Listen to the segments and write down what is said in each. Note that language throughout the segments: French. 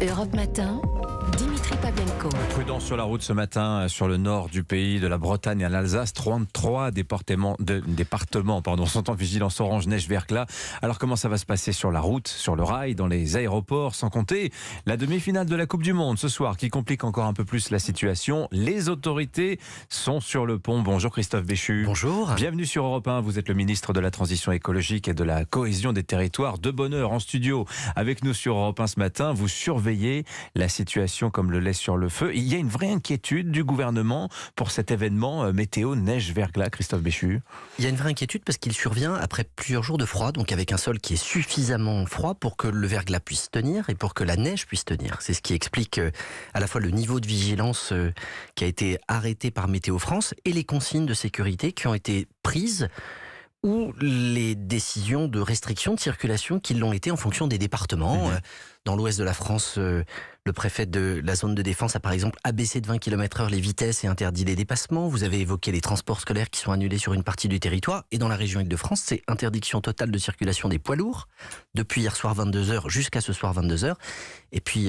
Europe Matin, Dimitri Pavlenko. Prudence sur la route ce matin sur le nord du pays, de la Bretagne à l'Alsace. 33 départements sont en vigilance orange neige verglas. Alors comment ça va se passer sur la route, sur le rail, dans les aéroports, sans compter la demi-finale de la Coupe du Monde ce soir qui complique encore un peu plus la situation. Les autorités sont sur le pont. Bonjour Christophe Béchu. Bonjour. Bienvenue sur Europe 1. Vous êtes le ministre de la Transition écologique et de la cohésion des territoires. De bonne heure en studio avec nous sur Europe 1 ce matin. Vous surveillez la situation comme le lait sur le feu. Il y a une vraie inquiétude du gouvernement pour cet événement météo neige-verglas, Christophe Béchu. Il y a une vraie inquiétude parce qu'il survient après plusieurs jours de froid, donc avec un sol qui est suffisamment froid pour que le verglas puisse tenir et pour que la neige puisse tenir. C'est ce qui explique à la fois le niveau de vigilance qui a été arrêté par Météo France et les consignes de sécurité qui ont été prises ou les décisions de restriction de circulation qui l'ont été en fonction des départements. Dans l'ouest de la France, le préfet de la zone de défense a par exemple abaissé de 20 km/h les vitesses et interdit les dépassements. Vous avez évoqué les transports scolaires qui sont annulés sur une partie du territoire. Et dans la région Île-de-France, c'est interdiction totale de circulation des poids lourds depuis hier soir 22h jusqu'à ce soir 22h. Et puis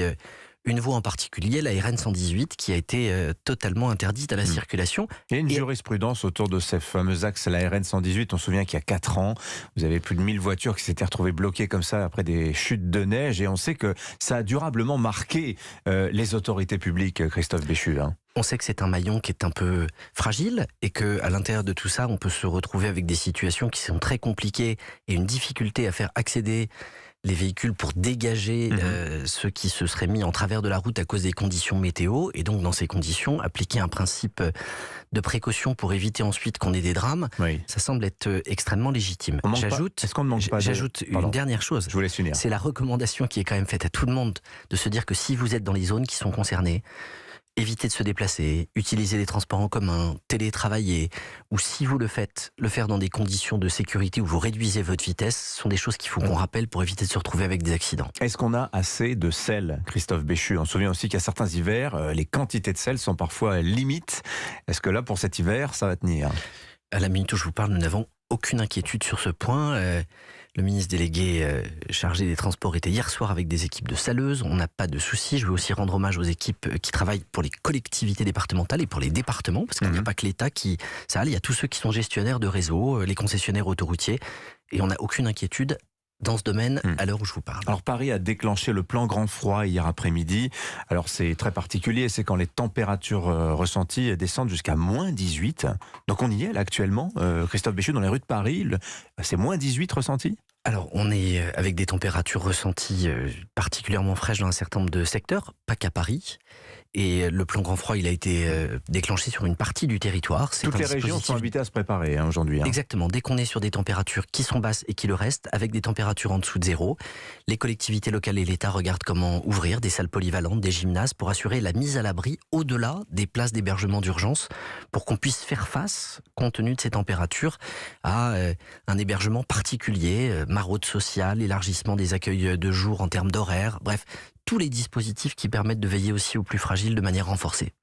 une voie en particulier, la RN 118, qui a été totalement interdite à la circulation. Il y a une jurisprudence autour de ces fameux axes, la RN 118. On se souvient qu'il y a 4 ans, vous avez plus de 1000 voitures qui s'étaient retrouvées bloquées comme ça après des chutes de neige. Et on sait que ça a durablement marqué les autorités publiques, Christophe Béchu. On sait que c'est un maillon qui est un peu fragile et qu'à l'intérieur de tout ça, on peut se retrouver avec des situations qui sont très compliquées et une difficulté à faire accéder les véhicules pour dégager ceux qui se seraient mis en travers de la route à cause des conditions météo. Et donc, dans ces conditions, appliquer un principe de précaution pour éviter ensuite qu'on ait des drames, ça semble être extrêmement légitime. J'ajoute une dernière chose. Je vous laisse finir. C'est la recommandation qui est quand même faite à tout le monde de se dire que si vous êtes dans les zones qui sont concernées, évitez de se déplacer, utiliser les transports en commun, télétravailler, ou si vous le faites, le faire dans des conditions de sécurité où vous réduisez votre vitesse, ce sont des choses qu'il faut qu'on rappelle pour éviter de se retrouver avec des accidents. Est-ce qu'on a assez de sel, Christophe Béchu? On se souvient aussi qu'à certains hivers, les quantités de sel sont parfois limites. Est-ce que là, pour cet hiver, ça va tenir? À la minute où je vous parle, nous n'avons aucune inquiétude sur ce point. Le ministre délégué chargé des Transports était hier soir avec des équipes de saleuses. On n'a pas de soucis. Je veux aussi rendre hommage aux équipes qui travaillent pour les collectivités départementales et pour les départements, parce qu'il n'y a pas que l'État qui... Ça, il y a tous ceux qui sont gestionnaires de réseaux, les concessionnaires autoroutiers, et on n'a aucune inquiétude dans ce domaine à l'heure où je vous parle. Alors Paris a déclenché le plan grand froid hier après-midi. Alors c'est très particulier, c'est quand les températures ressenties descendent jusqu'à moins 18. Donc on y est là actuellement, Christophe Béchu, dans les rues de Paris, c'est moins 18 ressentis? Alors, on est avec des températures ressenties particulièrement fraîches dans un certain nombre de secteurs, pas qu'à Paris. Et le plan grand froid, il a été déclenché sur une partie du territoire. Toutes les régions sont invitées à se préparer aujourd'hui. Exactement. Dès qu'on est sur des températures qui sont basses et qui le restent, avec des températures en dessous de zéro, les collectivités locales et l'État regardent comment ouvrir des salles polyvalentes, des gymnases, pour assurer la mise à l'abri au-delà des places d'hébergement d'urgence, pour qu'on puisse faire face, compte tenu de ces températures, à un hébergement particulier, maraude sociale, élargissement des accueils de jour en termes d'horaire, bref, tous les dispositifs qui permettent de veiller aussi aux plus fragiles de manière renforcée.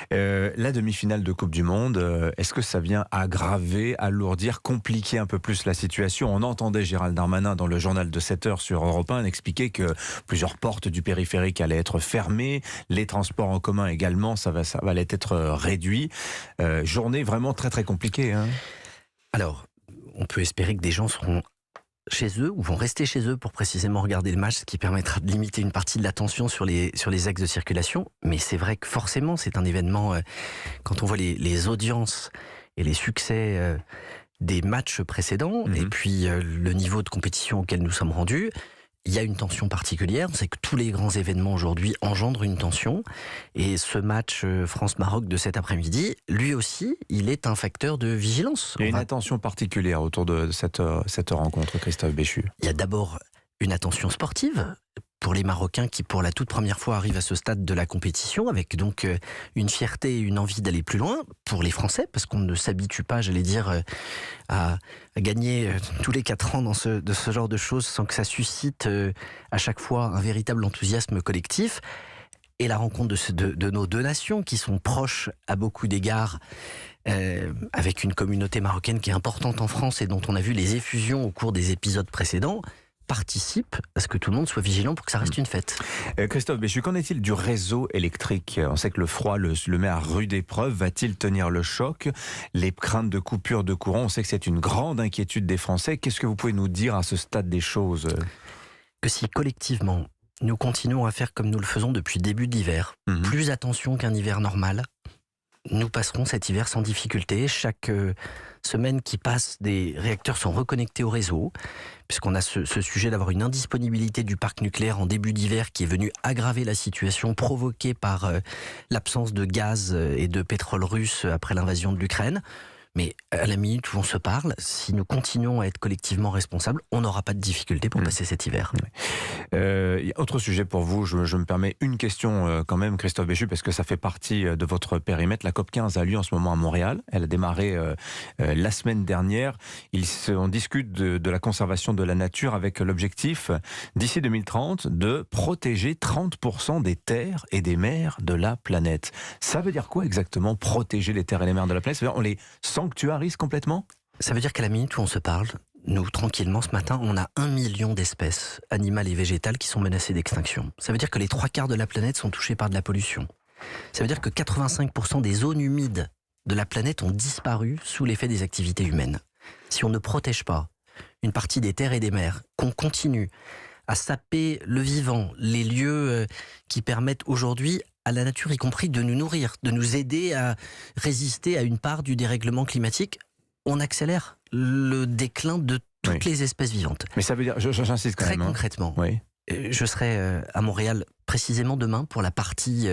La demi-finale de Coupe du Monde, est-ce que ça vient aggraver, alourdir, compliquer un peu plus la situation? On entendait Gérald Darmanin dans le journal de 7h sur Europe 1 expliquer que plusieurs portes du périphérique allaient être fermées, les transports en commun également, ça allait être réduit. Journée vraiment très très compliquée. Alors, on peut espérer que des gens seront chez eux ou vont rester chez eux pour précisément regarder le match, ce qui permettra de limiter une partie de la tension sur les axes de circulation. Mais c'est vrai que forcément, c'est un événement, quand on voit les audiences et les succès des matchs précédents, et puis le niveau de compétition auquel nous sommes rendus, il y a une tension particulière. On sait que tous les grands événements aujourd'hui engendrent une tension. Et ce match France-Maroc de cet après-midi, lui aussi, il est un facteur de vigilance. Il y a une attention particulière autour de cette rencontre, Christophe Béchu. Il y a d'abord une attention sportive pour les Marocains qui, pour la toute première fois, arrivent à ce stade de la compétition, avec donc une fierté et une envie d'aller plus loin. Pour les Français, parce qu'on ne s'habitue pas, j'allais dire, à gagner tous les 4 ans de ce genre de choses sans que ça suscite à chaque fois un véritable enthousiasme collectif. Et la rencontre de nos deux nations qui sont proches à beaucoup d'égards, avec une communauté marocaine qui est importante en France et dont on a vu les effusions au cours des épisodes précédents, participe à ce que tout le monde soit vigilant pour que ça reste une fête. Christophe Béchu, qu'en est-il du réseau électrique? On sait que le froid le met à rude épreuve. Va-t-il tenir le choc? Les craintes de coupure de courant, on sait que c'est une grande inquiétude des Français. Qu'est-ce que vous pouvez nous dire à ce stade des choses? Que si collectivement, nous continuons à faire comme nous le faisons depuis le début de l'hiver, plus attention qu'un hiver normal, nous passerons cet hiver sans difficulté. Chaque semaine qui passe, des réacteurs sont reconnectés au réseau, puisqu'on a ce sujet d'avoir une indisponibilité du parc nucléaire en début d'hiver qui est venu aggraver la situation provoquée par l'absence de gaz et de pétrole russe après l'invasion de l'Ukraine. Mais à la minute où on se parle, si nous continuons à être collectivement responsables, on n'aura pas de difficulté pour passer cet hiver. Autre sujet pour vous, je me permets une question quand même, Christophe Béchu, parce que ça fait partie de votre périmètre. La COP15 a lieu en ce moment à Montréal. Elle a démarré la semaine dernière. On discute de la conservation de la nature avec l'objectif, d'ici 2030, de protéger 30% des terres et des mers de la planète. Ça veut dire quoi exactement, protéger les terres et les mers de la planète? On les sanctuarise complètement? Ça veut dire qu'à la minute où on se parle, nous, tranquillement, ce matin, on a 1 million d'espèces animales et végétales qui sont menacées d'extinction. Ça veut dire que les 3/4 de la planète sont touchés par de la pollution. Ça veut dire que 85% des zones humides de la planète ont disparu sous l'effet des activités humaines. Si on ne protège pas une partie des terres et des mers, qu'on continue à saper le vivant, les lieux qui permettent aujourd'hui à la nature, y compris de nous nourrir, de nous aider à résister à une part du dérèglement climatique, on accélère le déclin de toutes les espèces vivantes. Mais ça veut dire, j'insiste quand même. Très concrètement, je serai à Montréal précisément demain pour la partie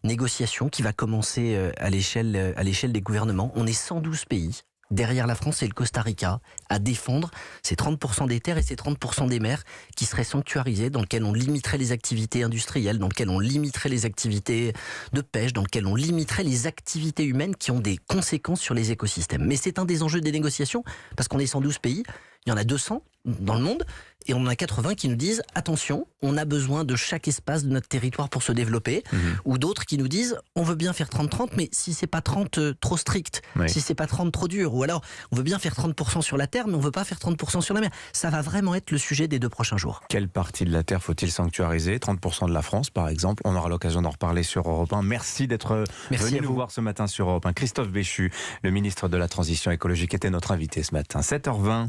négociation qui va commencer à l'échelle des gouvernements. On est 112 pays. Derrière la France et le Costa Rica, à défendre ces 30% des terres et ces 30% des mers qui seraient sanctuarisées, dans lesquelles on limiterait les activités industrielles, dans lesquelles on limiterait les activités de pêche, dans lesquelles on limiterait les activités humaines qui ont des conséquences sur les écosystèmes. Mais c'est un des enjeux des négociations, parce qu'on est 112 pays, il y en a 200 dans le monde, et on en a 80 qui nous disent « Attention, on a besoin de chaque espace de notre territoire pour se développer », ou d'autres qui nous disent « On veut bien faire 30-30, mais si c'est pas 30 trop strict, si c'est pas 30 trop dur, ou alors on veut bien faire 30% sur la terre, mais on veut pas faire 30% sur la mer ». Ça va vraiment être le sujet des 2 prochains jours. Quelle partie de la terre faut-il sanctuariser? 30% de la France, par exemple. On aura l'occasion d'en reparler sur Europe 1. Merci d'être venu nous voir ce matin sur Europe 1. Christophe Béchu, le ministre de la Transition écologique, était notre invité ce matin. 7h20.